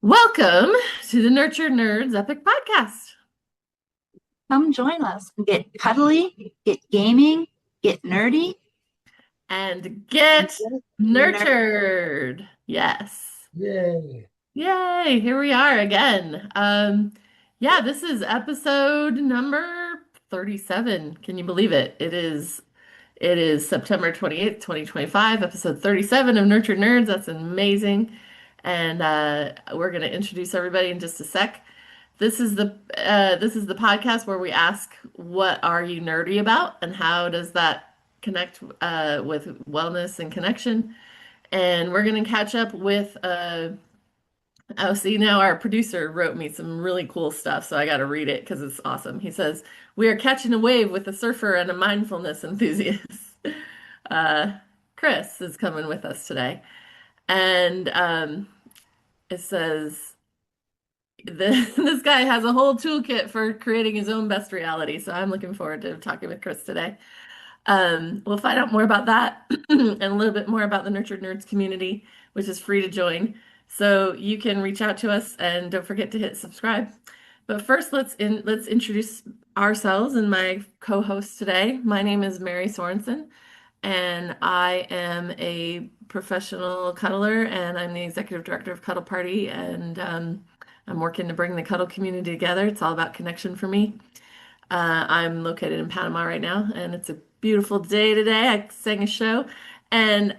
Welcome to the Nurtured Nerds Epic Podcast Come join us and get cuddly, get gaming, get nerdy, and and get get nurtured. Yes. Yay. Yay, here we are again. Yeah, this is episode number 37. Can you believe it? It is September 28th, 2025, episode 37 of Nurtured Nerds. That's amazing. And we're going to introduce everybody in just a sec. This is the podcast where we ask, what are you nerdy about, and how does that connect with wellness and connection? And we're going to catch up with oh, see, now our producer wrote me some really cool stuff, so I got to read it because it's awesome. He says, "We are catching a wave with a surfer and a mindfulness enthusiast." Uh, Chris is coming with us today, and it says, this guy has a whole toolkit for creating his own best reality. So I'm looking forward to talking with Chris today. We'll find out more about that and a little bit more about the Nurtured Nerds community, which is free to join. So you can reach out to us and don't forget to hit subscribe. But first, let's introduce ourselves and my co-host today. My name is Mary Sorensen, and I am a professional cuddler, and I'm the executive director of Cuddle Party, and I'm working to bring the cuddle community together. It's all about connection for me. I'm located in Panama right now, and it's a beautiful day today. I sang a show, and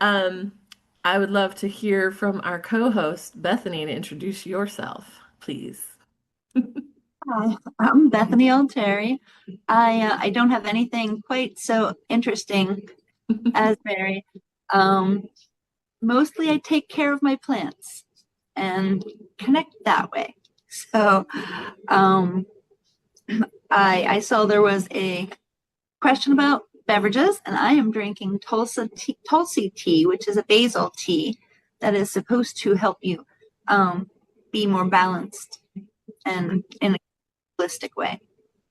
I would love to hear from our co-host, Bethany, to introduce yourself, please. Hi, I'm Bethany Altieri. I don't have anything quite so interesting as Mary. Um, Mostly I take care of my plants and connect that way. So um, I saw there was a question about beverages, and I am drinking Tulsi tea, which is a basil tea that is supposed to help you be more balanced and in a holistic way.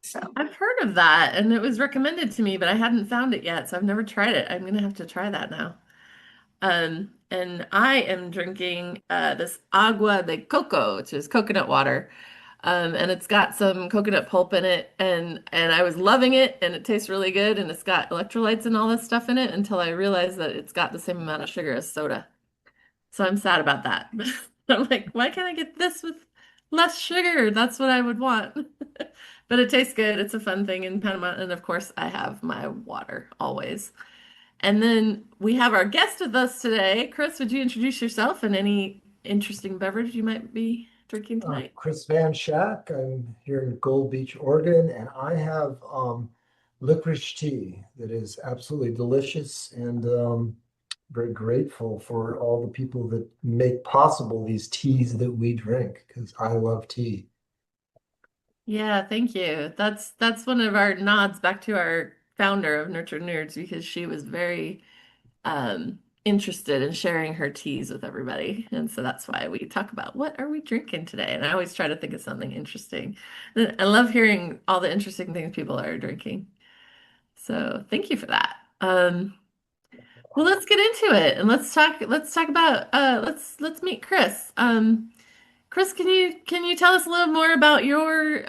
So, I've heard of that, and it was recommended to me, but I hadn't found it yet, so I've never tried it. I'm gonna have to try that now. And I am drinking this agua de coco, which is coconut water. And it's got some coconut pulp in it, and I was loving it, and it tastes really good, and it's got electrolytes and all this stuff in it until I realized that it's got the same amount of sugar as soda. So I'm sad about that. I'm like, why can't I get this with less sugar? That's what I would want. But it tastes good. It's a fun thing in Panama, and of course, I have my water always. And then we have our guest with us today. Chris, would you introduce yourself and any interesting beverage you might be drinking tonight? Chris Van Schaack. I'm here in Gold Beach, Oregon, and I have licorice tea that is absolutely delicious, and very grateful for all the people that make possible these teas that we drink, because I love tea. Yeah, thank you. That's one of our nods back to our founder of Nurtured Nerds because she was very interested in sharing her teas with everybody. And so that's why we talk about what are we drinking today. And I always try to think of something interesting. And I love hearing all the interesting things people are drinking. So thank you for that. Well, let's get into it and let's talk about let's meet Chris. Chris, can you tell us a little more about your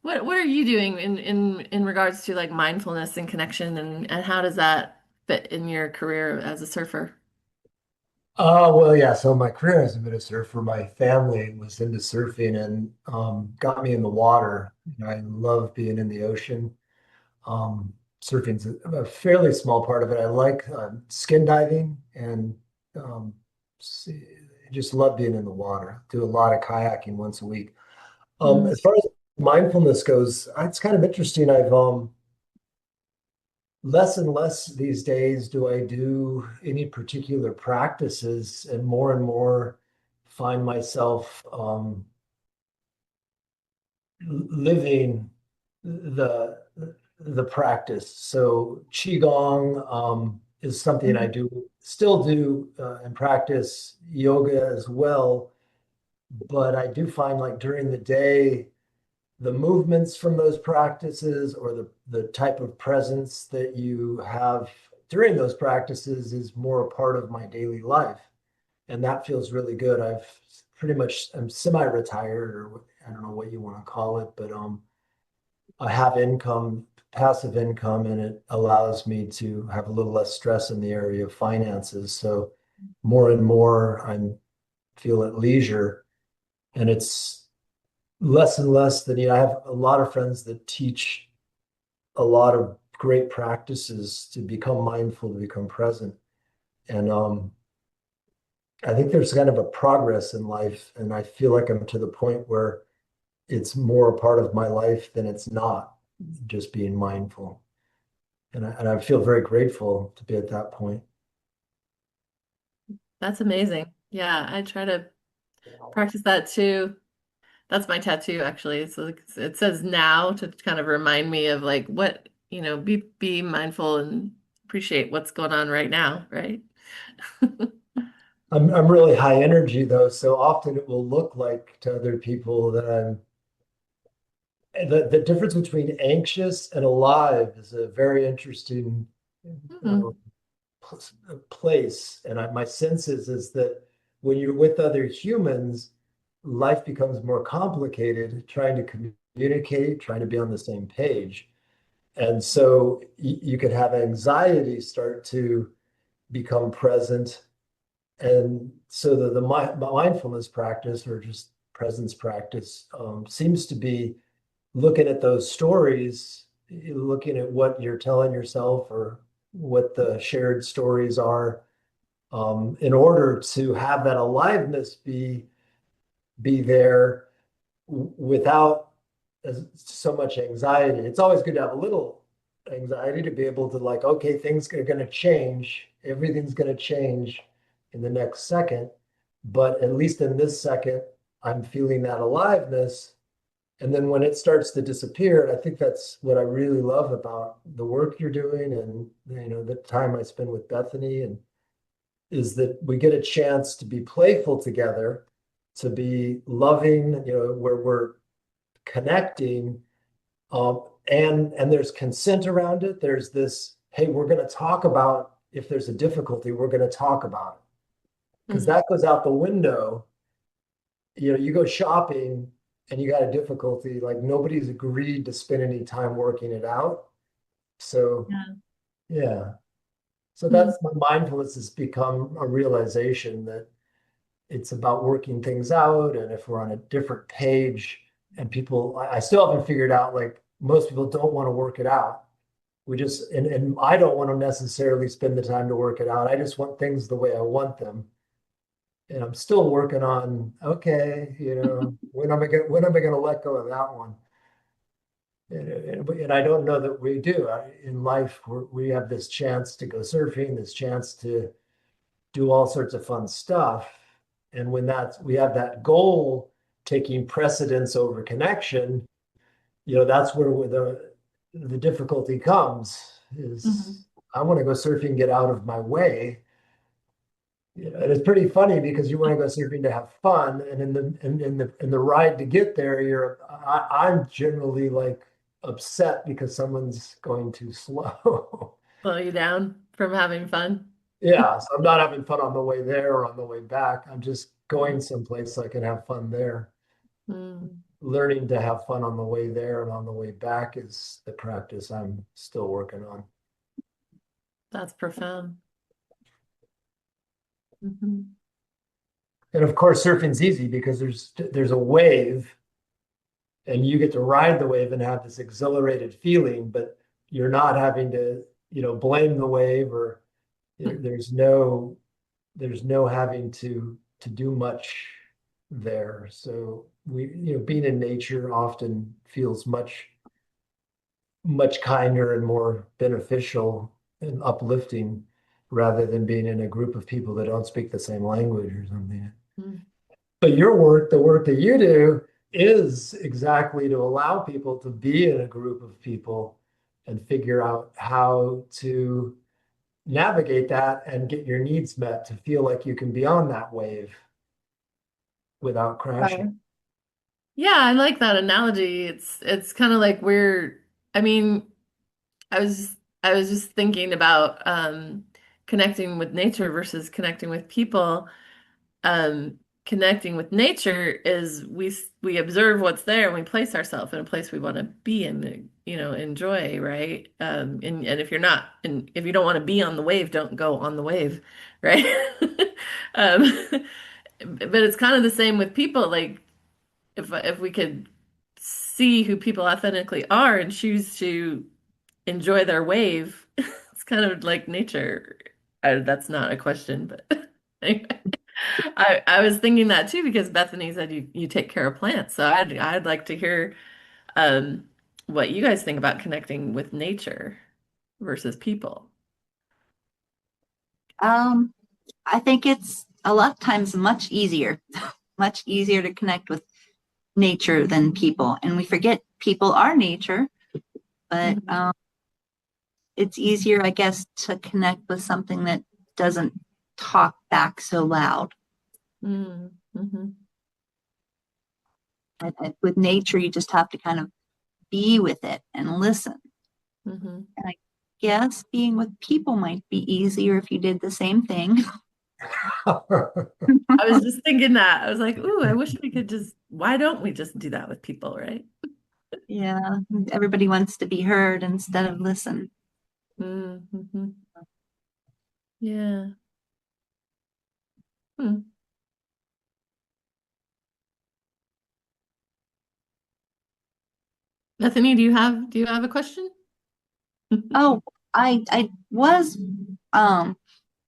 what are you doing in regards to like mindfulness and connection, and how does that fit in your career as a surfer? Well, yeah. So my career as a been a surfer. My family was into surfing and got me in the water. I love being in the ocean. Surfing's a fairly small part of it. I like skin diving and um, just love being in the water. Do a lot of kayaking once a week. Mm, As far as mindfulness goes, it's kind of interesting. I've less and less these days do I do any particular practices, and more find myself living the the practice. So Qigong is something I mhm, do still do and practice yoga as well. But I do find like during the day, the movements from those practices or the type of presence that you have during those practices is more a part of my daily life. And that feels really good. I've pretty much I'm semi-retired, or I don't know what you want to call it, but I have income, passive income, and it allows me to have a little less stress in the area of finances. So more and more I'm feel at leisure, and it's less and less than, I have a lot of friends that teach a lot of great practices to become mindful, to become present. And I think there's kind of a progress in life, and I feel like I'm to the point where it's more a part of my life than it's not, just being mindful. And I feel very grateful to be at that point. That's amazing. Yeah, I try to practice that too. That's my tattoo actually. So it says now to kind of remind me of like what, be mindful and appreciate what's going on right now, right? I'm really high energy though, so often it will look like to other people that the difference between anxious and alive is a very interesting uh, Mhm. place. And my sense is that when you're with other humans, life becomes more complicated, trying to communicate, trying to be on the same page. And so you could have anxiety start to become present. And so the mindfulness practice, or just presence practice, seems to be looking at those stories, looking at what you're telling yourself or what the shared stories are, in order to have that aliveness be there without so much anxiety. It's always good to have a little anxiety to be able to, like, okay, things are going to change. Everything's going to change in the next second. But at least in this second, I'm feeling that aliveness. And then when it starts to disappear, and I think that's what I really love about the work you're doing, and the time I spend with Bethany, and is that we get a chance to be playful together, to be loving, where we're connecting, and there's consent around it. There's this, hey, we're going to talk about, if there's a difficulty, we're going to talk about it, because Mhm. that goes out the window. You go shopping and you got a difficulty, like nobody's agreed to spend any time working it out. So Yeah. yeah, so Mhm. that's my mindfulness has become a realization that it's about working things out. And if we're on a different page, and people, I still haven't figured out, like most people don't want to work it out. And I don't want to necessarily spend the time to work it out. I just want things the way I want them. And I'm still working on, okay, when am I gonna let go of that one? And I don't know that we do. In life, we have this chance to go surfing, this chance to do all sorts of fun stuff. And when we have that goal taking precedence over connection, that's where the difficulty comes, Mhm. is I want to go surfing, get out of my way. And it's pretty funny because you want to go surfing to have fun, and in the ride to get there, I'm generally like upset because someone's going too slow. Slow you down from having fun. Yeah, so I'm not having fun on the way there or on the way back. I'm just going someplace so I can have fun there. Mm. Learning to have fun on the way there and on the way back is the practice I'm still working on. That's profound. Mhm. And of course, surfing's easy because there's a wave, and you get to ride the wave and have this exhilarated feeling, but you're not having to, blame the wave, or there's no having to do much there. So being in nature often feels much, much kinder and more beneficial and uplifting, rather than being in a group of people that don't speak the same language or something. Mm. But your work, the work that you do, is exactly to allow people to be in a group of people and figure out how to navigate that and get your needs met, to feel like you can be on that wave without crashing. Right. Yeah, I like that analogy. It's kind of like I mean, I was I was just thinking about connecting with nature versus connecting with people. connecting with nature is we observe what's there and we place ourselves in a place we want to be and enjoy, right? And if you're not and if you don't want to be on the wave, don't go on the wave, right? um, but it's kind of the same with people. Like if we could see who people authentically are and choose to enjoy their wave, it's kind of like nature. That's not a question, but anyway. I was thinking that too because Bethany said you take care of plants. So I'd like to hear um what you guys think about connecting with nature versus people. Um, I think it's a lot of times much easier to connect with nature than people. And we forget people are nature, but Mhm. it's easier, I guess, to connect with something that doesn't talk back so loud. Mm-hmm. With nature, you just have to kind of be with it and listen. Mm-hmm. And I guess being with people might be easier if you did the same thing. I was just thinking that. I was like, ooh, I wish we could just, why don't we just do that with people, right? Yeah, everybody wants to be heard instead of listen. Mm-hmm. Yeah. Hmm. Bethany, do you have a question? Oh, I was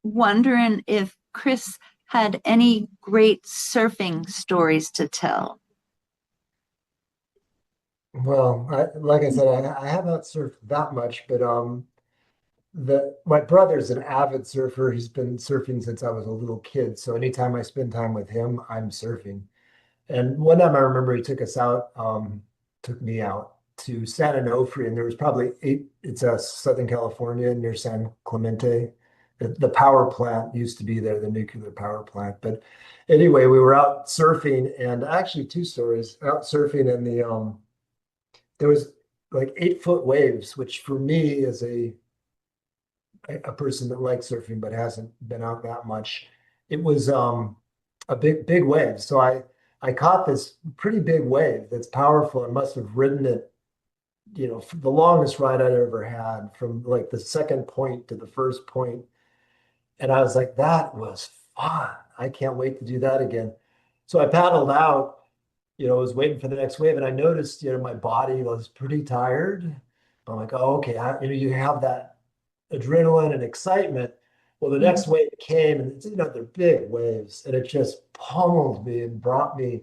wondering if Chris had any great surfing stories to tell. Well, like I said, I have not surfed that much, but the my brother's an avid surfer. He's been surfing since I was a little kid. So anytime I spend time with him, I'm surfing. And one time I remember he took me out to San Onofre, and there was probably it's Southern California near San Clemente. The power plant used to be there, the nuclear power plant. But anyway, we were out surfing, and actually two stories out surfing, and there was like 8 foot waves, which for me as a person that likes surfing but hasn't been out that much, it was a big wave. So I caught this pretty big wave that's powerful and must have ridden it, the longest ride I'd ever had from like the second point to the first point. And I was like, that was fun. I can't wait to do that again. So I paddled out, was waiting for the next wave, and I noticed, my body was pretty tired. I'm like, oh, okay, you have that adrenaline and excitement. Well, the next wave came, and they're big waves, and it just pummeled me and brought me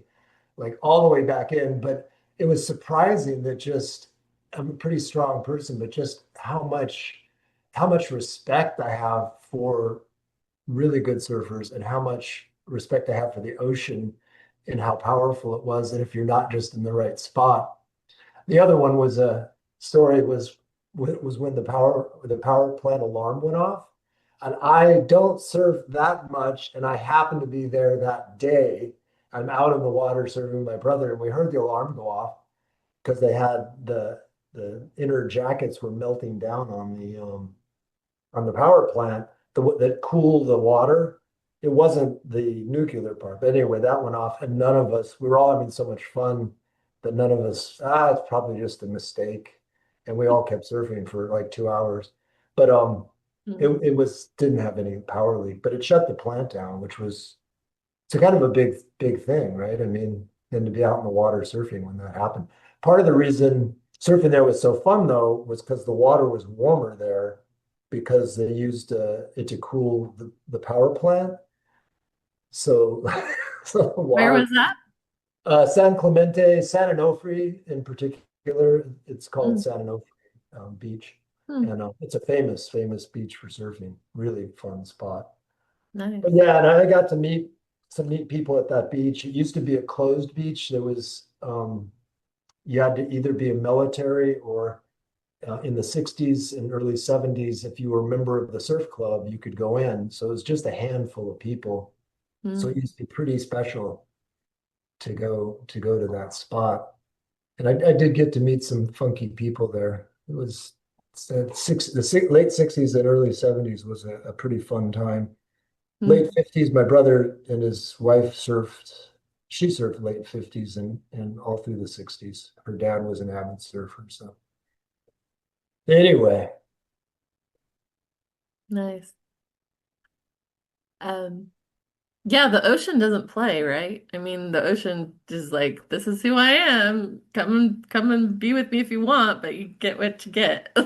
like all the way back in. But it was surprising that just I'm a pretty strong person, but just how much respect I have for really good surfers and how much respect I have for the ocean and how powerful it was. And if you're not just in the right spot. The other one was a story was when the power plant alarm went off. And I don't surf that much, and I happened to be there that day. I'm out in the water surfing with my brother, and we heard the alarm go off because they had the inner jackets were melting down on the power plant that cooled the water. It wasn't the nuclear part, but anyway, that went off, and none of us. We were all having so much fun that none of us. It's probably just a mistake, and we all kept surfing for like 2 hours. But Mm-hmm. it was didn't have any power leak, but it shut the plant down, which was it's a kind of a big thing, right? I mean, then to be out in the water surfing when that happened. Part of the reason surfing there was so fun though was because the water was warmer there because they used it to cool the power plant. So, so the Where water, was that? San Clemente, San Onofre in particular, it's called Mm-hmm. San Onofre Beach. And it's a famous beach for surfing. Really fun spot. But Nice. yeah, and I got to meet some neat people at that beach. It used to be a closed beach. There was you had to either be a military or in the 60s and early 70s, if you were a member of the surf club, you could go in. So it was just a handful of people. So it Mm. used to be pretty special to go to that spot. And I did get to meet some funky people there. It was late 60s and early 70s was a pretty fun time. Hmm. late 50s. My brother and his wife surfed. She surfed late 50s and all through the 60s. Her dad was an avid surfer. So anyway, Nice. Um, yeah, the ocean doesn't play, right? I mean, the ocean is like, this is who I am. Come and be with me if you want, but you get what you get.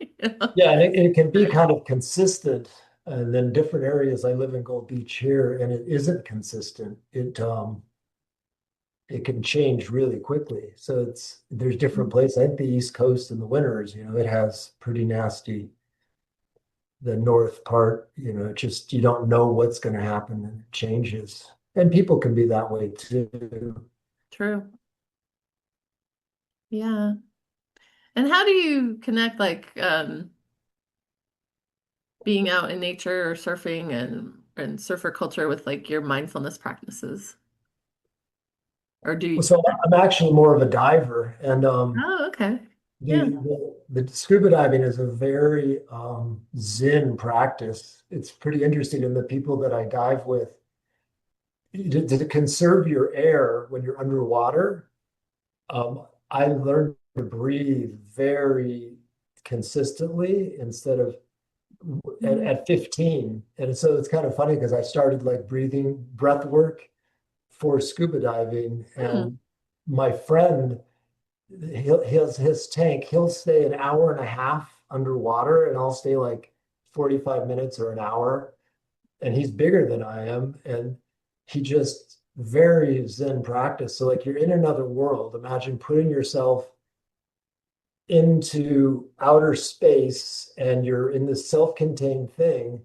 You know? yeah, and it can be kind of consistent. And then different areas. I live in Gold Beach here, and it isn't consistent. It can change really quickly. So there's different places. I think the East Coast in the winters, it has pretty nasty. The north part, just you don't know what's going to happen and it changes. And people can be that way too. True. Yeah. And how do you connect like being out in nature or surfing and surfer culture with like your mindfulness practices? Or do Well, you? so I'm actually more of a diver, and Oh, okay. Yeah. the scuba diving is a very Zen practice. It's pretty interesting, and the people that I dive with, to conserve your air when you're underwater. I learned to breathe very consistently instead of at 15. And so it's kind of funny because I started like breathing breath work for scuba diving. Hmm. And my friend, his tank, he'll stay an hour and a half underwater, and I'll stay like 45 minutes or an hour. And he's bigger than I am. And he just very Zen practice. So like you're in another world. Imagine putting yourself into outer space and you're in this self-contained thing,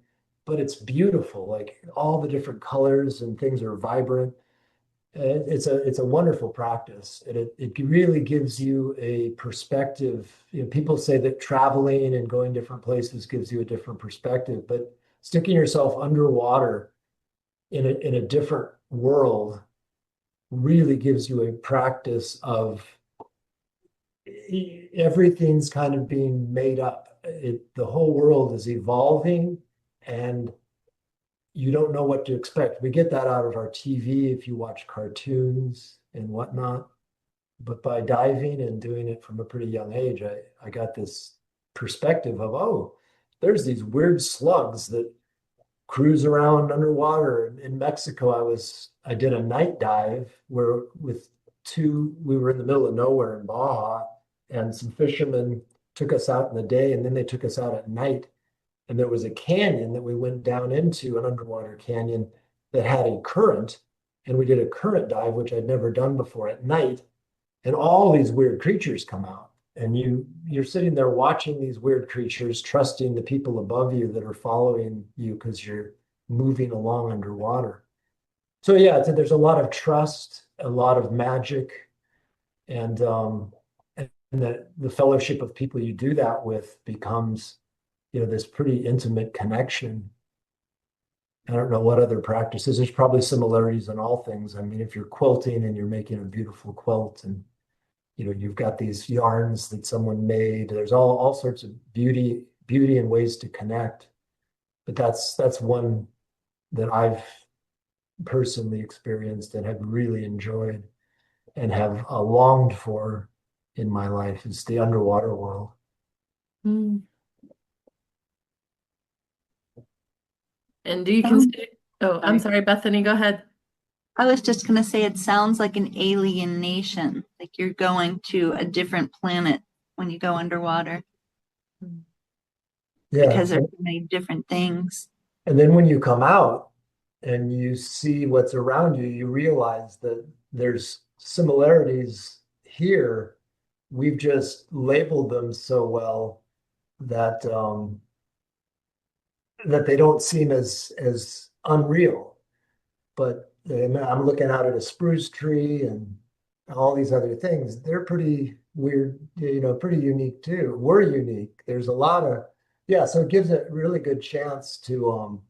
but it's beautiful. Like all the different colors and things are vibrant. And it's a wonderful practice. And it really gives you a perspective. People say that traveling and going different places gives you a different perspective, but sticking yourself underwater in a different world really gives you a practice of everything's kind of being made up. The whole world is evolving, and you don't know what to expect. We get that out of our TV if you watch cartoons and whatnot. But by diving and doing it from a pretty young age, I got this perspective of, oh, there's these weird slugs that cruise around underwater. In Mexico, I did a night dive where we were in the middle of nowhere in Baja, and some fishermen took us out in the day, and then they took us out at night. And there was a canyon that we went down into, an underwater canyon that had a current, and we did a current dive, which I'd never done before at night. And all these weird creatures come out, and you're sitting there watching these weird creatures, trusting the people above you that are following you because you're moving along underwater. So yeah, there's a lot of trust, a lot of magic, and the fellowship of people you do that with becomes, this pretty intimate connection. I don't know what other practices. There's probably similarities in all things. I mean, if you're quilting and you're making a beautiful quilt, and you've got these yarns that someone made. There's all sorts of beauty and ways to connect. But that's one that I've personally experienced and have really enjoyed and have longed for in my life is the underwater world. Hmm. And do you Sounds, consider, oh, I'm sorry. sorry, Bethany, go ahead. I was just going to say it sounds like an alien nation, like you're going to a different planet when you go underwater Yeah. because there's so many different things. And then when you come out and you see what's around you, you realize that there's similarities here. We've just labeled them so well that that they don't seem as unreal. But I'm looking out at a spruce tree and all these other things. They're pretty weird, pretty unique too. We're unique. There's a lot of yeah. So it gives a really good chance to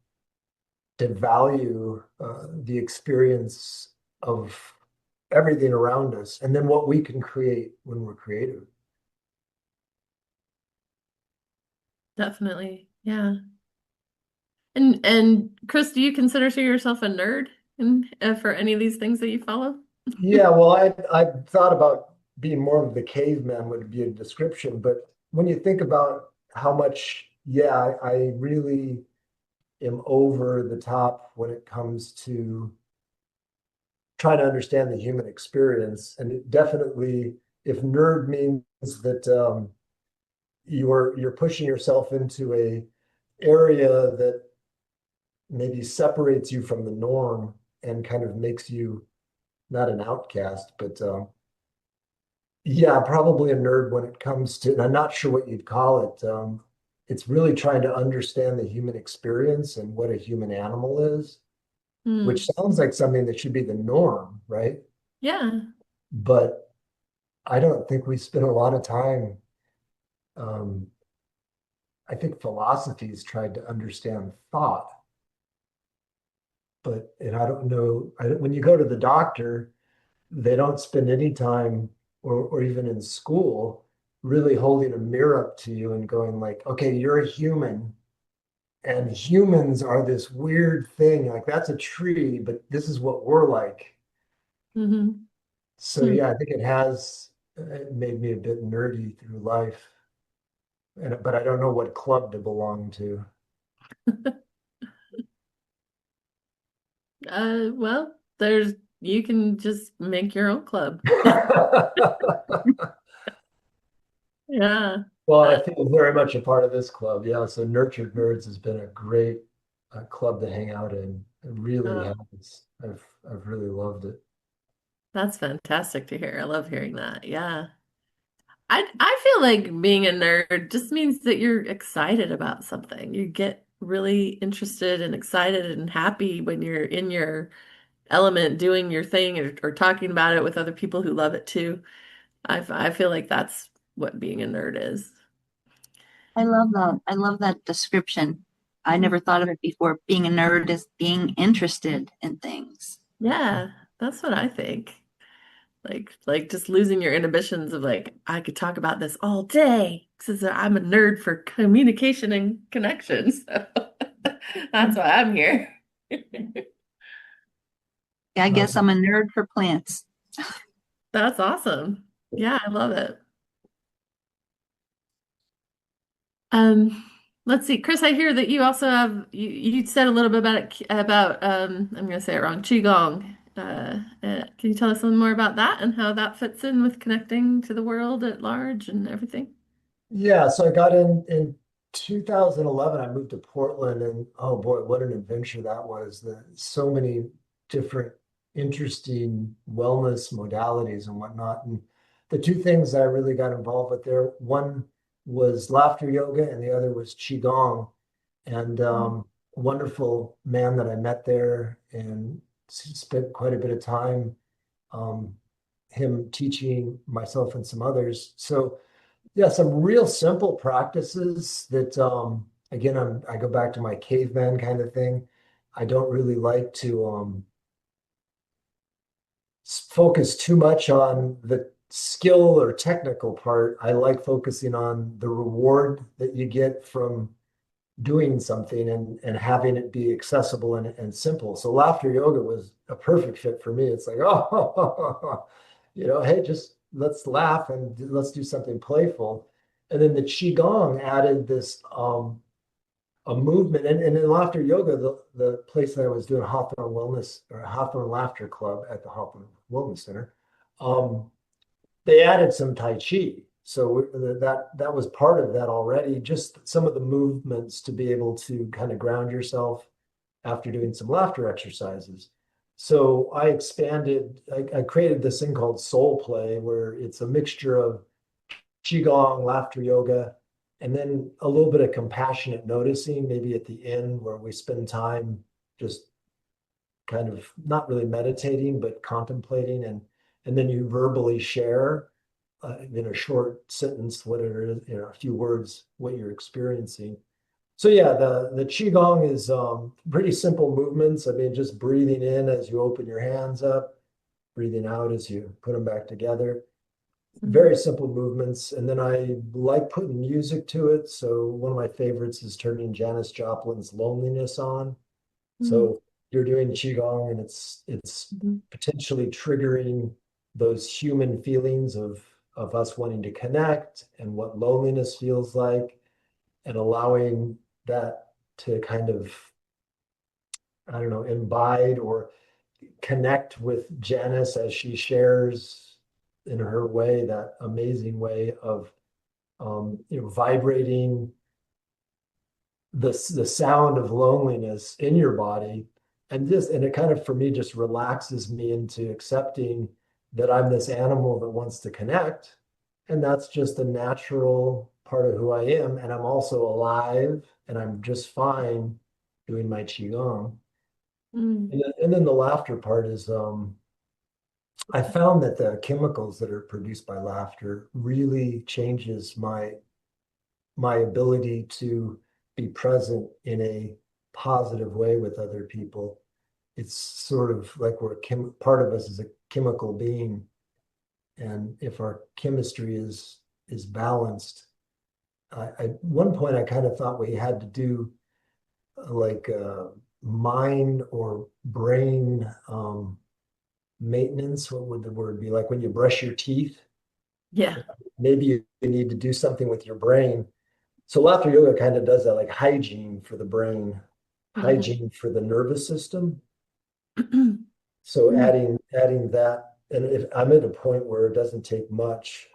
value the experience of everything around us, and then what we can create when we're creative. Definitely. Yeah. And Chris, do you consider yourself a nerd for any of these things that you follow? Yeah, well, I thought about being more of the caveman would be a description, but when you think about how much, yeah, I really am over the top when it comes to trying to understand the human experience. And it definitely, if nerd means that you're pushing yourself into a area that maybe separates you from the norm and kind of makes you not an outcast, but yeah, probably a nerd when it comes to, and I'm not sure what you'd call it. It's really trying to understand the human experience and what a human animal is, which Hmm. sounds like something that should be the norm, right? Yeah. But I don't think we spend a lot of time. Um, I think philosophies tried to understand thought, but, and I don't know, when you go to the doctor, they don't spend any time or even in school really holding a mirror up to you and going like, okay, you're a human and humans are this weird thing. Like that's a tree, but this is what we're like. Hmm. So yeah, I think it has it made me a bit nerdy through life. And but I don't know what club to belong to. Well, you can just make your own club. Yeah. Well, Uh, I feel very much a part of this club. Yeah, so Nurtured Nerds has been a great club to hang out in. It really uh, has. I've really loved it. that's fantastic to hear. I love hearing that. Yeah. I feel like being a nerd just means that you're excited about something. You get really interested and excited and happy when you're in your element doing your thing or talking about it with other people who love it too. I feel like that's what being a nerd is. I love that. I love that description. I never thought of it before. Being a nerd is being interested in things. Yeah, that's what I think. Like just losing your inhibitions of like I could talk about this all day because I'm a nerd for communication and connection. So that's why I'm here. Yeah, I Uh, guess I'm a nerd for plants. That's awesome. Yeah, I love it. Um, let's see, Chris, I hear that you also have you said a little bit about I'm gonna say it wrong, Qigong. Can you tell us a little more about that and how that fits in with connecting to the world at large and everything? yeah, so I got in 2011. I moved to Portland, and oh boy, what an adventure that was. So many different interesting wellness modalities and whatnot. And the two things that I really got involved with there, one was laughter yoga, and the other was Qigong. And a wonderful man that I met there and spent quite a bit of time um, him teaching myself and some others. So yeah, some real simple practices that again I go back to my caveman kind of thing. I don't really like to focus too much on the skill or technical part. I like focusing on the reward that you get from doing something and having it be accessible and simple. So laughter yoga was a perfect fit for me. It's like, oh, hey, just let's laugh and let's do something playful. And then the Qigong added this a movement. And in laughter yoga, the place that I was doing Hawthorne Wellness or Hawthorne Laughter Club at the Hawthorne Wellness Center, um, they added some Tai Chi. So that was part of that already. Just some of the movements to be able to kind of ground yourself after doing some laughter exercises. So I expanded, I created this thing called soul play, where it's a mixture of Qigong, laughter yoga, and then a little bit of compassionate noticing, maybe at the end where we spend time just kind of not really meditating, but contemplating, and then you verbally share in a short sentence, whatever it is, a few words, what you're experiencing. So yeah, the qigong is pretty simple movements. I mean, just breathing in as you open your hands up, breathing out as you put them back together. Mhm. very simple movements. And then I like putting music to it. So one of my favorites is turning Janis Joplin's Loneliness on. Mhm. So you're doing Qigong and it's Mhm. potentially triggering those human feelings of us wanting to connect and what loneliness feels like and allowing that to kind of, I don't know, imbibe or connect with Janice as she shares in her way, that amazing way of vibrating the sound of loneliness in your body. And it kind of for me just relaxes me into accepting that I'm this animal that wants to connect. And that's just a natural part of who I am. And I'm also alive and I'm just fine doing my Qigong. Mhm. And then the laughter part is I found that the chemicals that are produced by laughter really changes my ability to be present in a positive way with other people. It's sort of like part of us is a chemical being, and if our chemistry is balanced, at one point I kind of thought we had to do like mind or brain maintenance. What would the word be? Like when you brush your teeth, Yeah. maybe you need to do something with your brain. So laughter yoga kind of does that, like hygiene for the brain, Mhm. hygiene for the nervous system. So adding that, and if I'm at a point where it doesn't take much,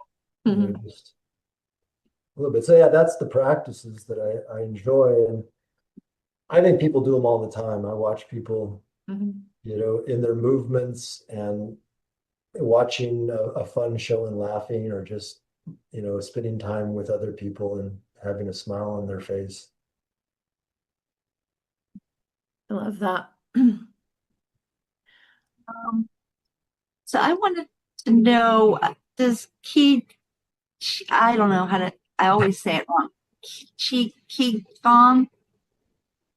Mhm. just a little bit. So yeah, that's the practices that I enjoy, and I think people do them all the time. I watch people, Mhm. in their movements and watching a fun show and laughing, or just spending time with other people and having a smile on their face. I love that. Um, so I wanted to know, does I don't know how to, I always say it wrong. Qigong?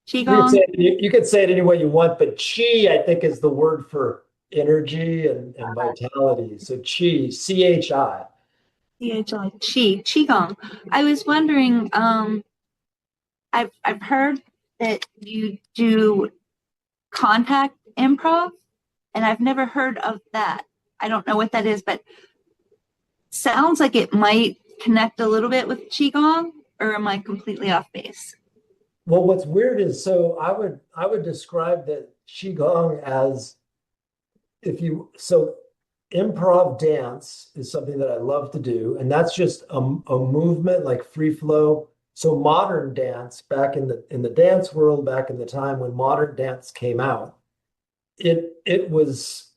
Qigong? You could say it any way you want, but chi, I think, is the word for energy and vitality. So chi, chi. Qigong. I was wondering, I've heard that you do contact improv, and I've never heard of that. I don't know what that is, but sounds like it might connect a little bit with Qigong, or am I completely off base? Well, what's weird is, so I would describe that qigong as, if you so improv dance is something that I love to do, and that's just a movement like free flow. So modern dance, back in the dance world, back in the time when modern dance came out, it was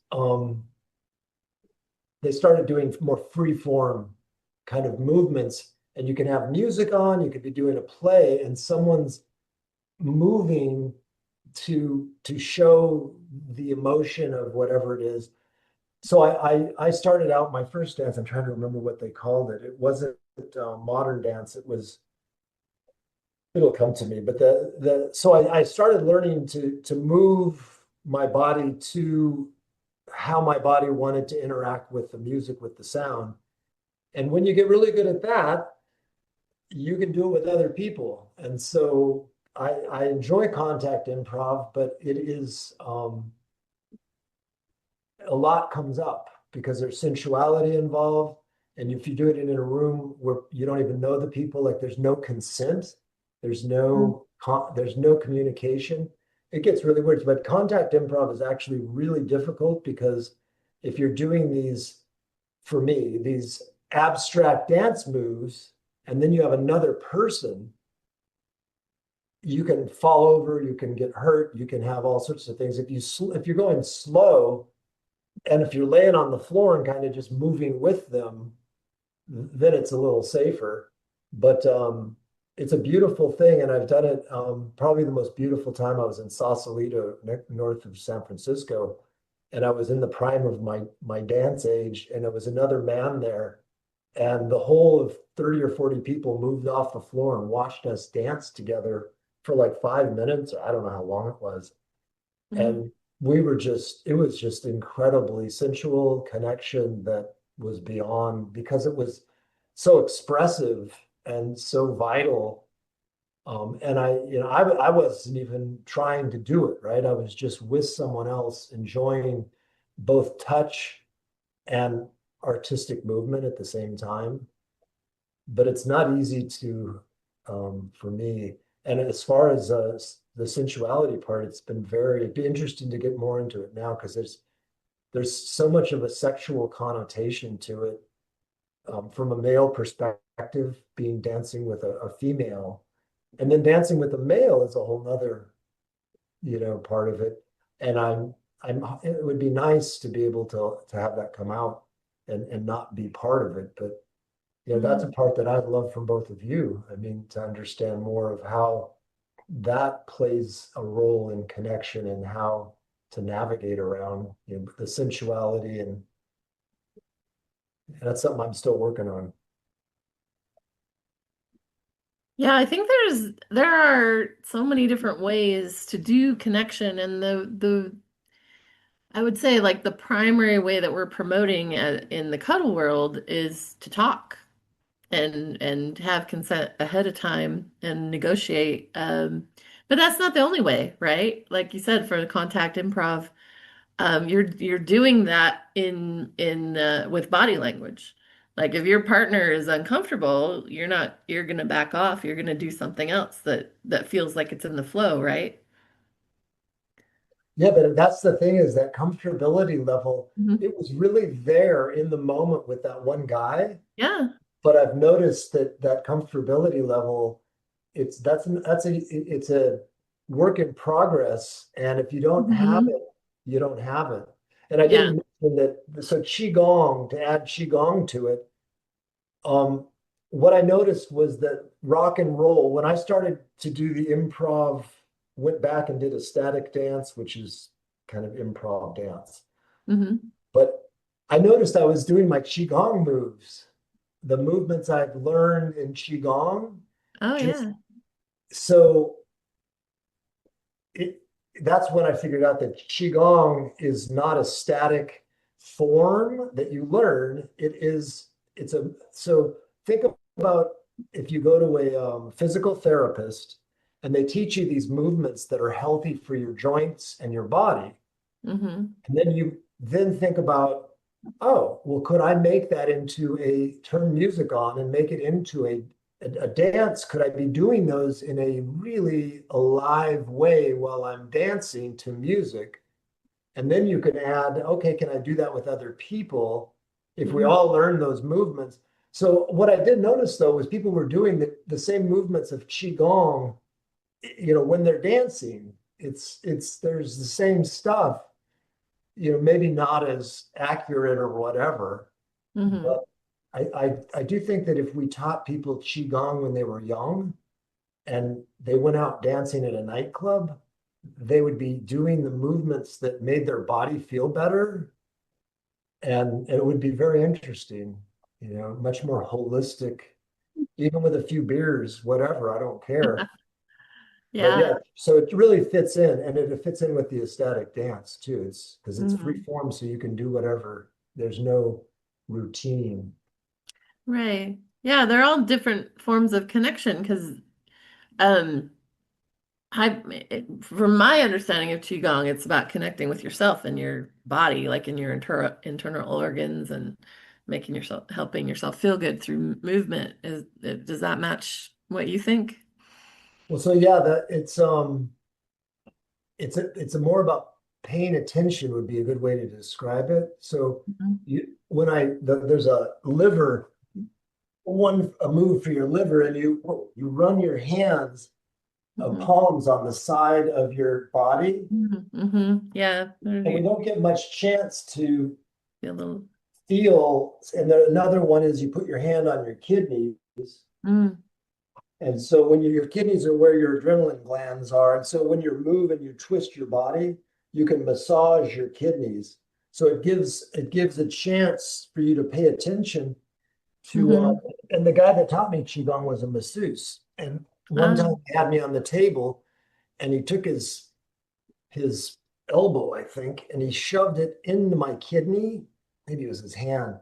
they started doing more free form kind of movements, and you can have music on, you could be doing a play and someone's moving to show the emotion of whatever it is. So I started out my first dance. I'm trying to remember what they called it. It wasn't modern dance. It'll come to me. But the so I started learning to move my body to how my body wanted to interact with the music, with the sound. And when you get really good at that, you can do it with other people. And so I enjoy contact improv, but it is a lot comes up because there's sensuality involved. And if you do it in a room where you don't even know the people, like there's no consent, there's no communication, it gets really weird. But contact improv is actually really difficult because if you're doing for me, these abstract dance moves, and then you have another person, you can fall over, you can get hurt, you can have all sorts of things. If you're going slow, and if you're laying on the floor and kind of just moving with them, then it's a little safer. But it's a beautiful thing, and I've done it. Probably the most beautiful time I was in Sausalito, north of San Francisco, and I was in the prime of my dance age, and there was another man there, and the whole of 30 or 40 people moved off the floor and watched us dance together for like 5 minutes. I don't know how long it was, Mhm. and it was just incredibly sensual connection that was beyond, because it was so expressive and so vital. And I wasn't even trying to do it, right? I was just with someone else, enjoying both touch and artistic movement at the same time. But it's not easy to, for me. And as far as the sensuality part, it'd be interesting to get more into it now, because there's so much of a sexual connotation to it, from a male perspective, being dancing with a female, and then dancing with a male is a whole nother, part of it. And it would be nice to be able to have that come out and not be part of it. But that's a Mhm. part that I'd love from both of you. I mean, to understand more of how that plays a role in connection and how to navigate around, the sensuality, and that's something I'm still working on. Yeah, I think there are so many different ways to do connection, and the I would say like the primary way that we're promoting in the cuddle world is to talk and have consent ahead of time and negotiate. But that's not the only way, right? Like you said, for the contact improv, you're doing that in with body language. Like if your partner is uncomfortable, you're gonna back off. You're gonna do something else that feels like it's in the flow, right? Yeah, but that's the thing, is that comfortability level. Mhm. It was really there in the moment with that one guy, Yeah. but I've noticed that that comfortability level, it's a work in progress, and if you don't have Hmm. it, you don't have it. And I Yeah. didn't mention that. So qigong, to add qigong to it, um, what I noticed was that rock and roll, when I started to do the improv, went back and did a static dance, which is kind of improv dance. Hmm. But I noticed I was doing my Qigong moves, the movements I've learned in Qigong. Oh Just yeah. so it, that's when I figured out that Qigong is not a static form that you learn. So think about, if you go to a physical therapist and they teach you these movements that are healthy for your joints and your body. Hmm. And then you then think about, oh, well, could I make that into turn music on and make it into a dance? Could I be doing those in a really alive way while I'm dancing to music? And then you can add, okay, can I do that with other people if we Hmm. all learn those movements? So what I did notice, though, was people were doing the same movements of Qigong, when they're dancing. There's the same stuff, maybe not as accurate or whatever. Hmm. But I do think that if we taught people Qigong when they were young and they went out dancing at a nightclub, they would be doing the movements that made their body feel better. And it would be very interesting, much more holistic, even with a few beers, whatever, I don't care. But Yeah. yeah, so it really fits in, and it fits in with the aesthetic dance too. It's because it's free Hmm. form, so you can do whatever. There's no routine. Right. Yeah, they're all different forms of connection because um from my understanding of Qigong, it's about connecting with yourself and your body, like in your internal organs and helping yourself feel good through movement. Does that match what you think? Well, so yeah, it's a more about paying attention would be a good way to describe it. So Mhm. there's a move for your liver, and you run your hands, Mhm. palms on the side of your body, Mhm. Mhm. Yeah, and we you don't get much chance to feel a little. feel. And then another one is you put your hand on your kidneys. Mm. And so when your kidneys are where your adrenaline glands are, and so when you move and you twist your body, you can massage your kidneys. So it gives a chance for you to pay attention to. Mhm. And the guy that taught me qigong was a masseuse, and one Ah. time he had me on the table, and he took his elbow, I think, and he shoved it into my kidney. Maybe it was his hand,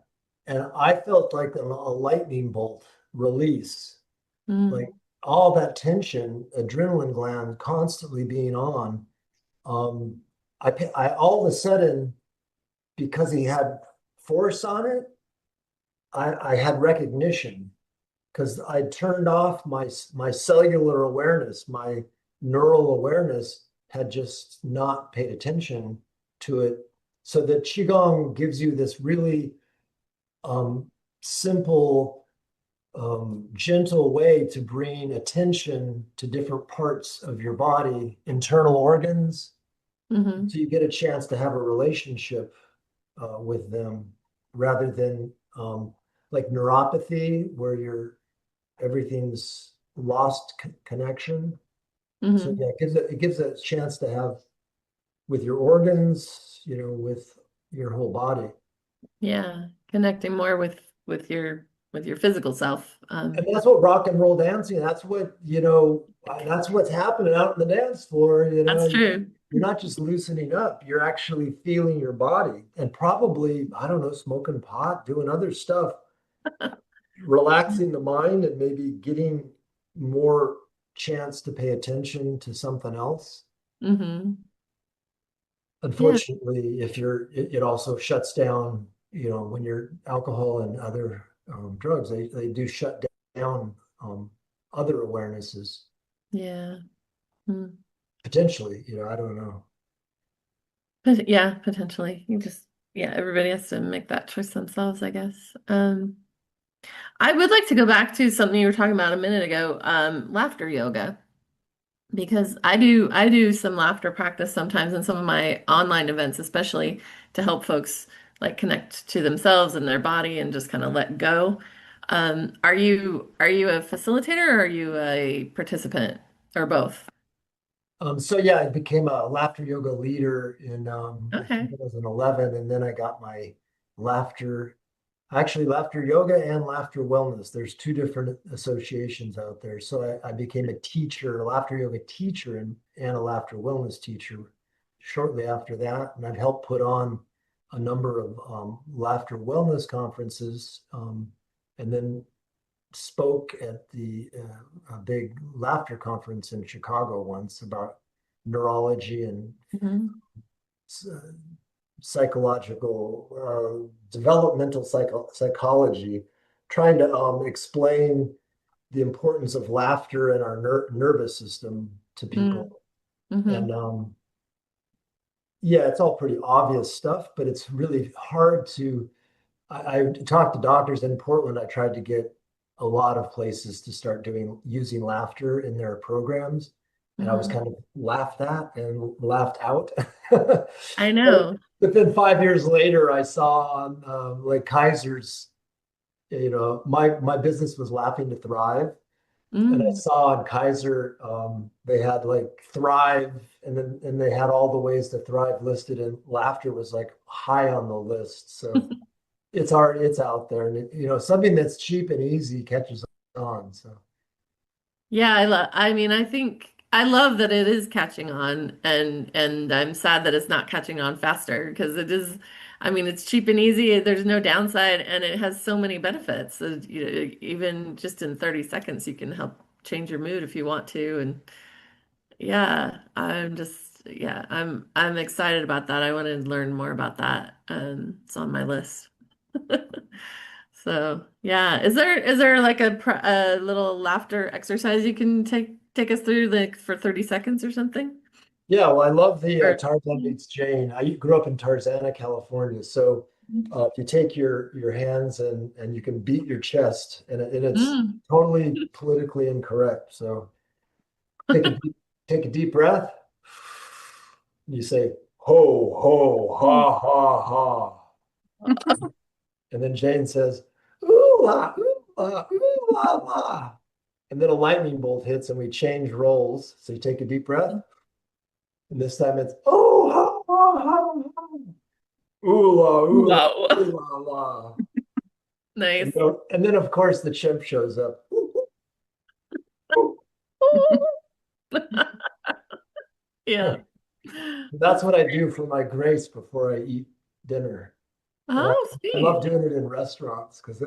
And I felt like a lightning bolt release, like Mm. all that tension, adrenaline gland constantly being on. Um, I all of a sudden, because he had force on it, I had recognition because I turned off my cellular awareness, my neural awareness had just not paid attention to it. So the Qigong gives you this really um, simple, gentle way to bring attention to different parts of your body, internal organs, Hmm. so you get a chance to have a relationship with them rather than like neuropathy, where everything's lost connection. So yeah, Hmm. it gives a chance to have with your organs, with your whole body. Yeah, connecting more with your physical self. And that's what rock and roll dancing, that's what's happening out in the dance floor, That's true. you're not just loosening up, you're actually feeling your body and probably, I don't know, smoking pot, doing other stuff, relaxing the mind and maybe getting more chance to pay attention to something else. Hmm. Yeah, Unfortunately, it also shuts down, when you're alcohol and other drugs, they do shut down other awarenesses yeah. Mm. potentially, I don't know. But yeah, potentially. You just yeah, everybody has to make that choice themselves, I guess. I would like to go back to something you were talking about a minute ago, laughter yoga. Because I do some laughter practice sometimes in some of my online events, especially to help folks like connect to themselves and their body and just kind of let go. Are you a facilitator or are you a participant or both? So yeah, I became a laughter yoga leader in I think Okay. it was in 11, and then I got my laughter actually laughter yoga and laughter wellness. There's two different associations out there. So I became a teacher, a laughter yoga teacher, and a laughter wellness teacher shortly after that. And I've helped put on a number of laughter wellness conferences, and then spoke at the a big laughter conference in Chicago once about neurology and Hmm. uh, psychological, developmental psychology, trying to explain the importance of laughter in our nervous system to people. And Mm-hmm. yeah, it's all pretty obvious stuff, but it's really hard to. I talked to doctors in Portland. I tried to get a lot of places to start using laughter in their programs. And I was Hmm. kind of laughed at and laughed out. I But know. but then 5 years later, I saw on like Kaiser's, my business was Laughing to Thrive. And I Mm. saw on Kaiser, they had like Thrive, and they had all the ways to thrive listed, and laughter was like high on the list. So it's out there, and something that's cheap and easy catches on. So Yeah, I mean, I think I love that it is catching on and I'm sad that it's not catching on faster because it is I mean, it's cheap and easy, there's no downside and it has so many benefits. You know, even just in 30 seconds you can help change your mood if you want to and yeah, I'm excited about that. I want to learn more about that. It's on my list. So, yeah. Is there like a little laughter exercise you can take us through like for 30 seconds or something? yeah, well, I love the Or Tarzan meets Jane. I grew up in Tarzana, California. So if you take your hands and you can beat your chest, and it's Mm. totally politically incorrect. So take a deep, take a deep breath. You say ho ho ha ha ha, and then Jane says ooh la ooh la la, and then a lightning bolt hits, and we change roles. So you take a deep breath, and this time it's oh ha ha ha ha. Ooh la, Wow. ooh la la. Nice. And then of course the chimp shows up. Yeah. That's what I do for my grace before I eat dinner. And I, Oh, I love sweet. doing it in restaurants because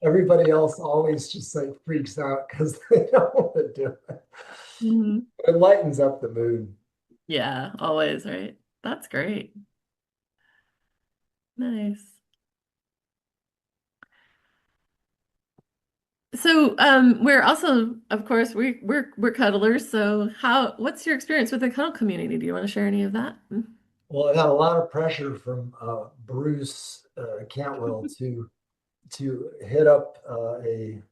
everybody else always just like freaks out because they don't want to do it. Mhm. It lightens up the mood. Yeah, always, right? That's great. Nice. So, we're also, of course, we're cuddlers. So, what's your experience with the cuddle community? Do you want to share any of that? Well, I got a lot of pressure from Bruce Cantwell to hit up an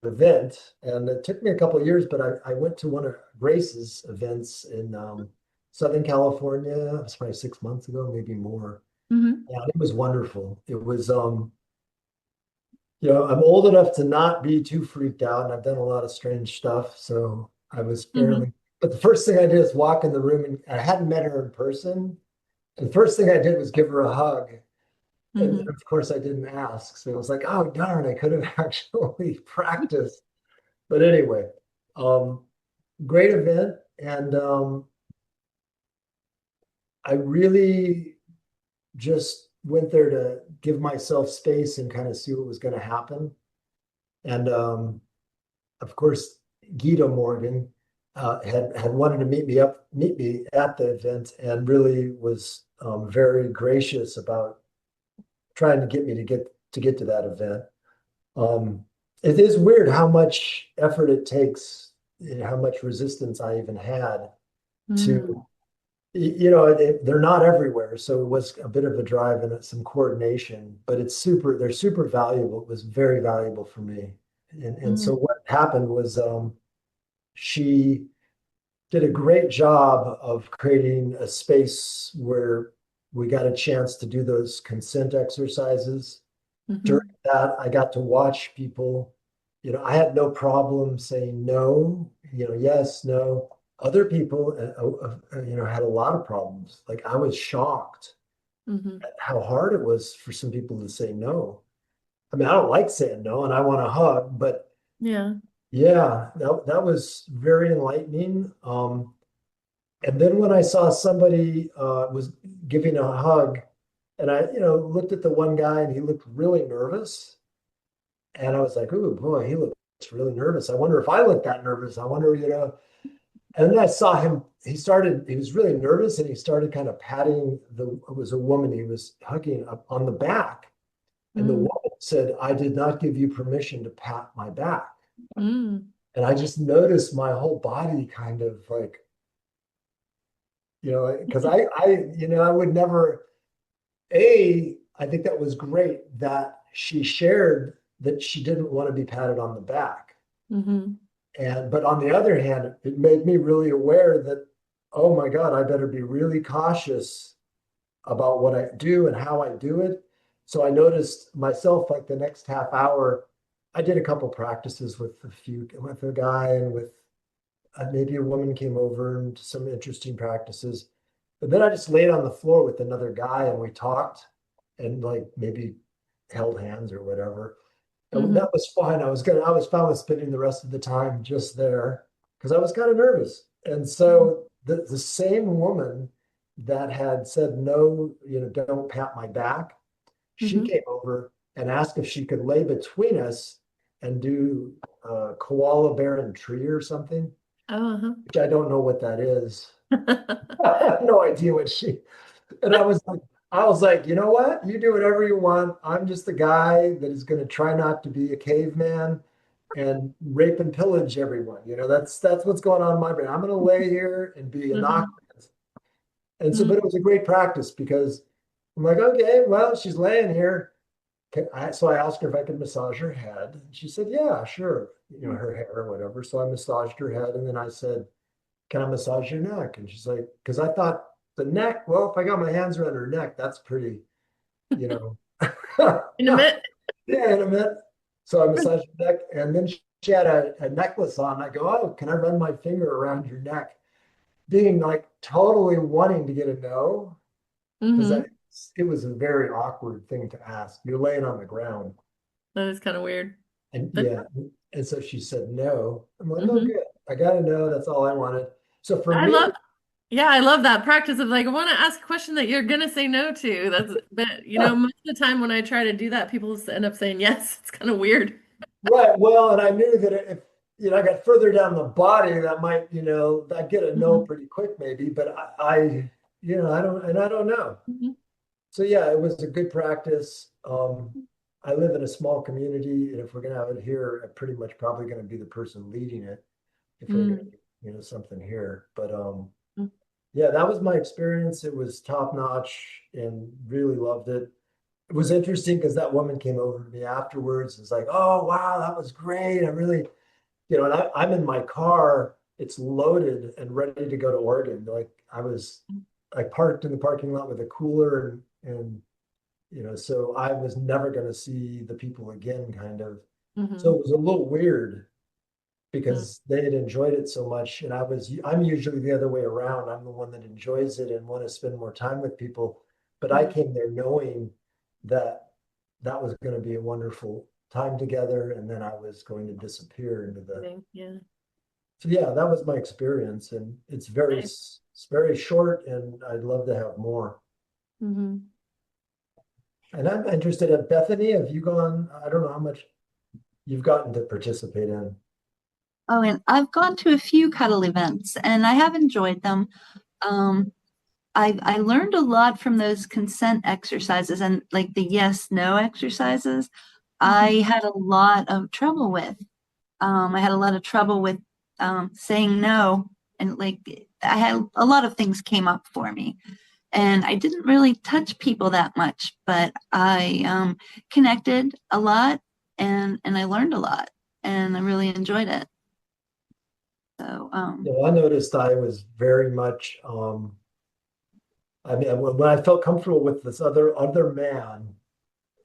event, and it took me a couple of years, but I went to one of Grace's events in Southern California. It was probably 6 months ago, maybe more. Mm-hmm. And it was wonderful. It was I'm old enough to not be too freaked out, and I've done a lot of strange stuff, so I was Mm-hmm. fairly. But the first thing I did is walk in the room, and I hadn't met her in person. And the first thing I did was give her a hug. And Mm-hmm. of course, I didn't ask. So it was like, oh, darn, I could have actually practiced. But anyway, um, great event. And I really just went there to give myself space and kind of see what was going to happen. And of course, Guido Morgan had wanted to meet me at the event, and really was very gracious about trying to get me to get to that event. Um, it is weird how much effort it takes, and how much resistance I even had Mm-hmm. to, they're not everywhere. So it was a bit of a drive and some coordination, but they're super valuable. It was very valuable for me. And so what happened was she did a great job of creating a space where we got a chance to do those consent exercises. During Mm-hmm. that, I got to watch people. I had no problem saying no, yes, no. Other people, had a lot of problems. Like I was shocked Mm-hmm. at how hard it was for some people to say no. I mean, I don't like saying no, and I want to hug, but Yeah. yeah, that was very enlightening. And then when I saw somebody was giving a hug, and I, looked at the one guy, and he looked really nervous. And I was like, oh boy, he looks really nervous. I wonder if I look that nervous. I wonder, And then I saw him, he was really nervous, and he started kind of patting it was a woman he was hugging up on the back. And the Mm-hmm. woman said, I did not give you permission to pat my back. Mm-hmm. And I just noticed my whole body kind of like, because I would never, I think that was great that she shared that she didn't want to be patted on the back. Mm-hmm. But on the other hand, it made me really aware that, oh my God, I better be really cautious about what I do and how I do it. So I noticed myself, like the next half hour, I did a couple practices with a guy, and with maybe a woman came over, and some interesting practices. But then I just laid on the floor with another guy, and we talked, and like maybe held hands or whatever. And Mm-hmm. that was fine. I was fine with spending the rest of the time just there because I was kind of nervous. And so the same woman that had said no, don't pat my back, she Mm-hmm. came over and asked if she could lay between us and do koala bear and tree or something, Oh, which I don't know what that is. uh-huh. I have no idea what she. And I was like, you know what? You do whatever you want. I'm just the guy that is going to try not to be a caveman and rape and pillage everyone. That's what's going on in my brain. I'm going to lay here and be Mm-hmm. innocuous. And so, but it was a great practice because I'm like, okay, well, she's laying here. So I asked her if I could massage her head. And she said, yeah, sure. Her hair or whatever. So I massaged her head, and then I said, can I massage your neck? And she's like, because I thought the neck, well, if I got my hands around her neck, that's pretty, you know, Intimate. yeah, intimate. So I massaged her neck, and then she had a necklace on. I go, oh, can I run my finger around your neck? Being like totally wanting to get a no, because Mm-hmm. it was a very awkward thing to ask. You're laying on the ground. That is kind of weird. And But yeah, and so she said no. I'm like, oh, mm-hmm. good. I got to know. That's all I wanted. So for I me, love. Yeah, I love that practice of like, I want to ask a question that you're gonna say no to. But most of the time when I try to do that, people just end up saying yes. It's kind of weird. Right. Well, and I knew that if I got further down the body, that might, I'd get a no Mhm. pretty quick maybe, but I don't know. Mhm. So yeah, it was a good practice. I live in a small community, and if we're gonna have it here, I'm pretty much probably gonna be the person leading it if we're gonna Mm. do, something here. But Mm. yeah, that was my experience. It was top notch and really loved it. It was interesting because that woman came over to me afterwards. It's like, oh wow, that was great. I really, and I'm in my car. It's loaded and ready to go to Oregon. Like I parked in the parking lot with a cooler and so I was never going to see the people again, kind of. So Mhm. it was a little weird Mm. because they had enjoyed it so much, and I'm usually the other way around. I'm the one that enjoys it and want to spend more time with people. But I Mhm. came there knowing that that was going to be a wonderful time together, and then I was going to disappear into the. Yeah. So yeah, that was my experience, and Nice. it's very short, and I'd love to have more. Mhm. And I'm interested in Bethany. Have you gone? I don't know how much you've gotten to participate in. Oh, and I've gone to a few cuddle events and I have enjoyed them. Um, I learned a lot from those consent exercises and like the yes no exercises. Mhm. I had a lot of trouble with. I had a lot of trouble with saying no, and like I had a lot of things came up for me, and I didn't really touch people that much, but I connected a lot, and I learned a lot, and I really enjoyed it. So I noticed I was very much I mean when I felt comfortable with this other man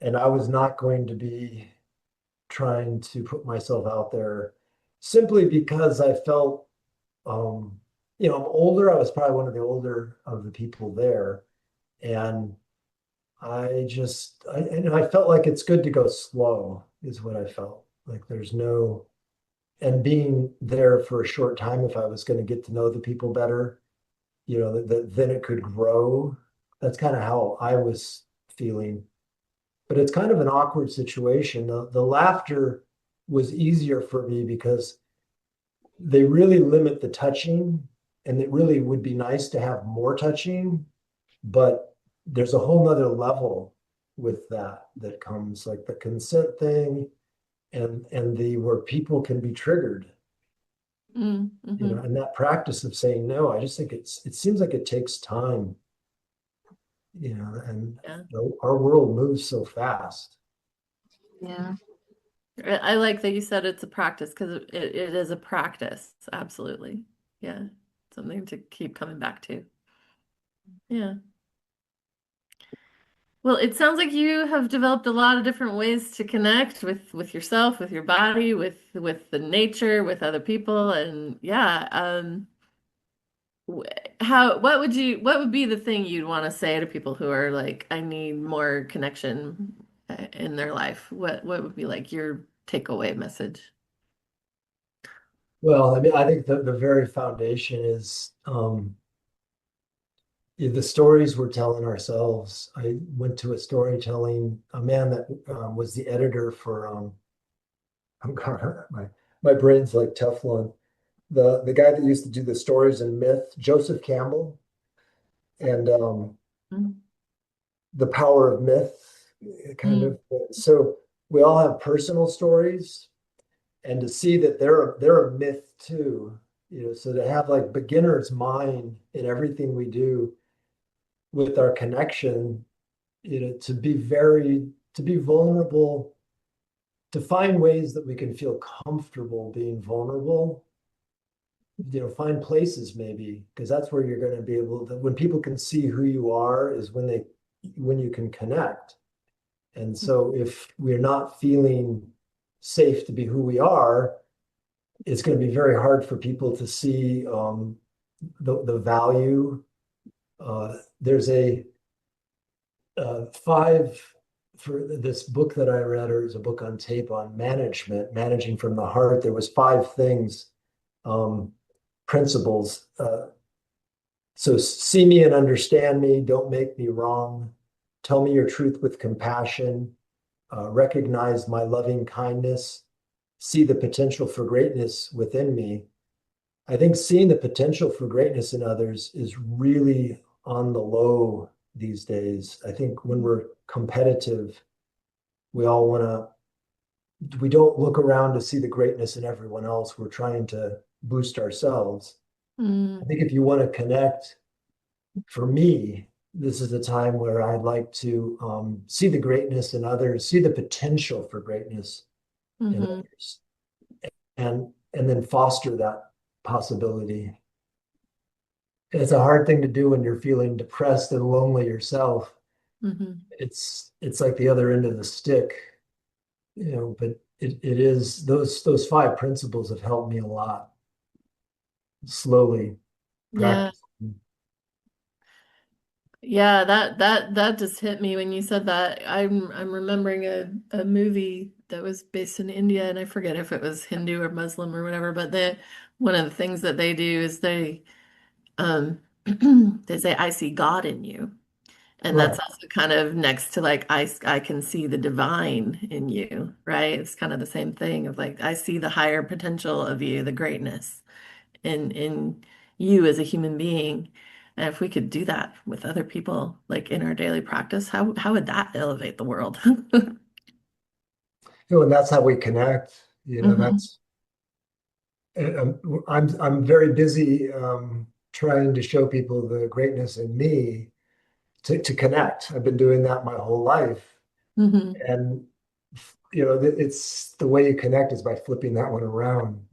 and I was not going to be trying to put myself out there simply because I felt um I'm older. I was probably one of the older of the people there, and I felt like it's good to go slow is what I felt. Like there's no and being there for a short time, if I was going to get to know the people better, then it could grow. That's kind of how I was feeling. But it's kind of an awkward situation. The laughter was easier for me because they really limit the touching, and it really would be nice to have more touching, but there's a whole nother level with that comes like the consent thing and the where people can be triggered, Mm. Mhm. and that practice of saying no. I just think it seems like it takes time, and Yeah. our world moves so fast. yeah, I like that you said it's a practice because it is a practice. Absolutely. Yeah. Something to keep coming back to. Yeah. Well, it sounds like you have developed a lot of different ways to connect with yourself, with your body, with the nature, with other people, and yeah. What would be the thing you'd want to say to people who are like, I need more connection in their life? What would be like your takeaway message? Well, I mean, I think the very foundation is the stories we're telling ourselves. I went to a man that was the editor for I'm God, my brain's like Teflon. The guy that used to do the stories and myth, Joseph Campbell, and Mm. the power of myth, kind Mm. of. So we all have personal stories, and to see that they're a myth too, so to have like beginner's mind in everything we do with our connection, to be vulnerable, to find ways that we can feel comfortable being vulnerable, find places maybe, because that's where you're going to be able to, when people can see who you are, is when you can connect. And so if we're not feeling safe to be who we are, it's going to be very hard for people to see the value. There's a five for this book that I read, or is a book on tape on managing from the heart. There was five things, um, principles. So see me and understand me. Don't make me wrong. Tell me your truth with compassion. Recognize my loving kindness. See the potential for greatness within me. I think seeing the potential for greatness in others is really on the low these days. I think when we're competitive, we all want we don't look around to see the greatness in everyone else. We're trying to boost ourselves. I Mm, think if you want to connect, for me, this is a time where I'd like to see the greatness in others, see the potential for greatness in hmm. others, and then foster that possibility. It's a hard thing to do when you're feeling depressed and lonely yourself. Hmm. It's like the other end of the stick, but it is those five principles have helped me a lot slowly Yeah. practicing. Yeah, that just hit me when you said that. I'm remembering a movie that was based in India, and I forget if it was Hindu or Muslim or whatever, but one of the things that they do is um they say, I see God in you. And that's Right. also kind of next to like I can see the divine in you, right? It's kind of the same thing of like I see the higher potential of you, the greatness in you as a human being. And if we could do that with other people, like in our daily practice, how would that elevate the world? And that's how we connect. Hmm. That's I'm very busy trying to show people the greatness in me to connect. I've been doing that my whole life, Hmm. and it's the way you connect is by flipping that one around.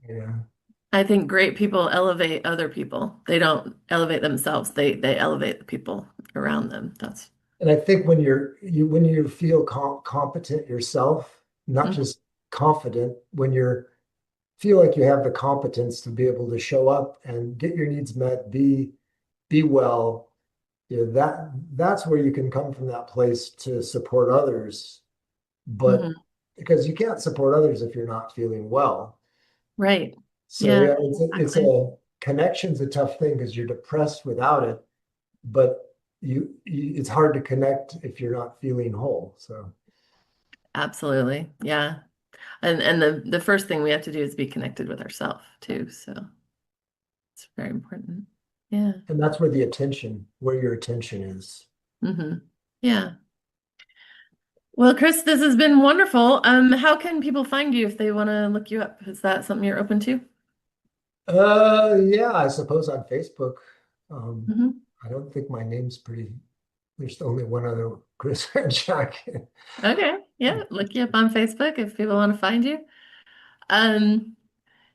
I think great people elevate other people. They don't elevate themselves. They elevate the people around them. That's And I think when when you feel competent yourself, not Mhm. just confident, when you feel like you have the competence to be able to show up and get your needs met, be well, that's where you can come from that place to support others. But Mhm. because you can't support others if you're not feeling well. Right. So Yeah, yeah, it's exactly. a connection's a tough thing because you're depressed without it, but it's hard to connect if you're not feeling whole. So Absolutely. Yeah. And the first thing we have to do is be connected with ourselves too. So it's very important. Yeah. and that's where your attention is. Hmm. Yeah. Well, Chris, this has been wonderful. How can people find you if they want to look you up? Is that something you're open to? Yeah, I suppose on Facebook. Um, Hmm. I don't think my name's pretty. There's only one other Chris Van Schaack. Okay. Yeah. Look you up on Facebook if people want to find you. Um,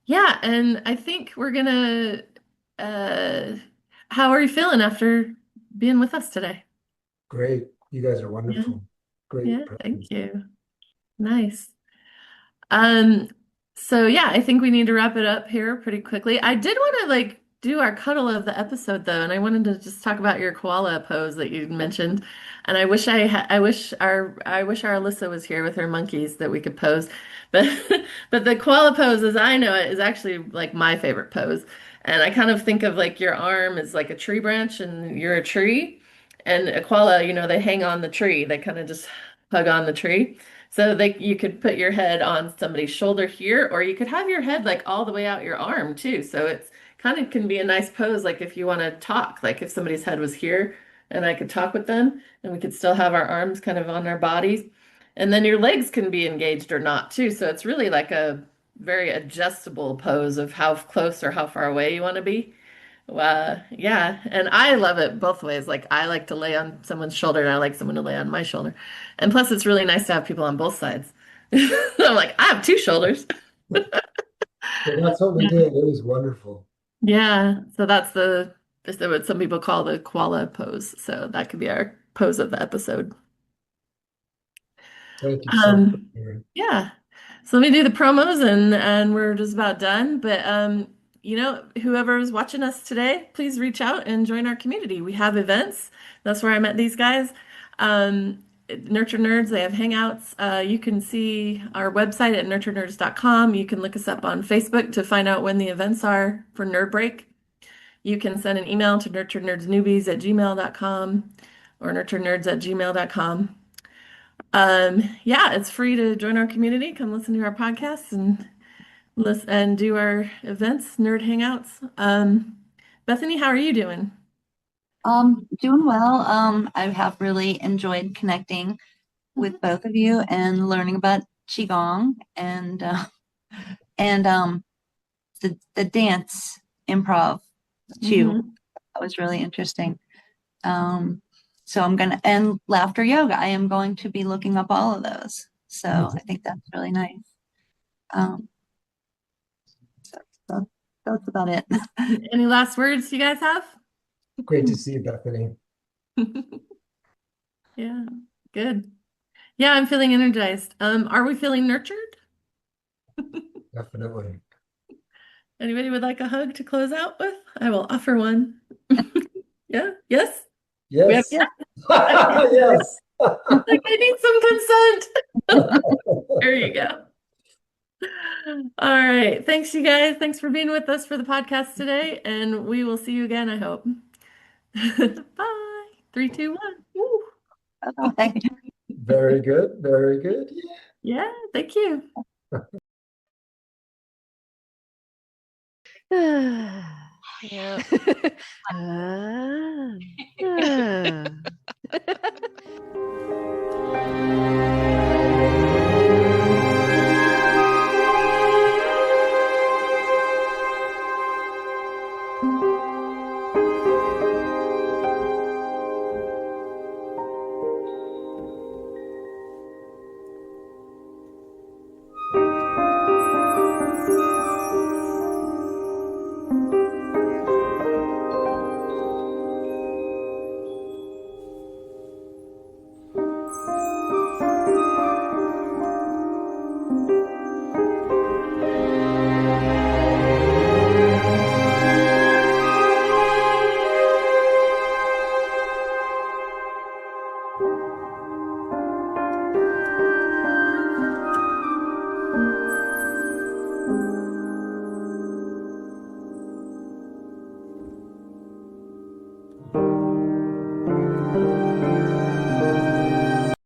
yeah, and I think we're gonna uh how are you feeling after being with us today? Great. You guys are Yeah. wonderful. Yeah, Great thank presence. you. Nice. Um, so yeah, I think we need to wrap it up here pretty quickly. I did want to like do our cuddle of the episode though, and I wanted to just talk about your koala pose that you mentioned. And I wish our Alyssa was here with her monkeys that we could pose. But but the koala pose as I know it is actually like my favorite pose. And I kind of think of like your arm as like a tree branch and you're a tree. And a koala, they hang on the tree. They kind of just hug on the tree. So you could put your head on somebody's shoulder here, or you could have your head like all the way out your arm too. So it's kind of can be a nice pose, like if you want to talk, like if somebody's head was here and I could talk with them, and we could still have our arms kind of on our bodies. And then your legs can be engaged or not too. So it's really like a very adjustable pose of how close or how far away you want to be. Yeah, and I love it both ways. Like I like to lay on someone's shoulder and I like someone to lay on my shoulder. And plus it's really nice to have people on both sides. I'm like, I have two shoulders. So that's what we Yeah. did. It was wonderful. Yeah, so that's what some people call the koala pose. So that could be our pose of the episode. Thank you so much, Mary. Yeah. So let me do the promos and we're just about done. But whoever is watching us today, please reach out and join our community. We have events. That's where I met these guys. Nurture Nerds, they have hangouts. You can see our website at nurturednerds.com. You can look us up on Facebook to find out when the events are for Nerd Break. You can send an email to nurturednerdsnewbies@gmail.com or nurturednerds@gmail.com. Yeah, it's free to join our community. Come listen to our podcasts and listen and do our events, nerd hangouts. Bethany, how are you doing? Doing well. I have really enjoyed connecting with both of you and learning about Qigong and the dance improv too. Mhm. That was really interesting. So I'm gonna and laughter yoga. I am going to be looking up all of those. So I think that's really nice. Um, so that's about it. Any last words you guys have? Great to see you, Bethany. Yeah, good. Yeah, I'm feeling energized. Are we feeling nurtured? Definitely. Anybody would like a hug to close out with? I will offer one. Yeah, yes. We have, Yes. Yeah. Yes. like, I need some consent. There you go. All right. Thanks, you guys. Thanks for being with us for the podcast today, and we will see you again, I hope. Bye. Three, two, one. Woo. Bye. Very good. Very good. Yeah, thank you. Yeah. Ah.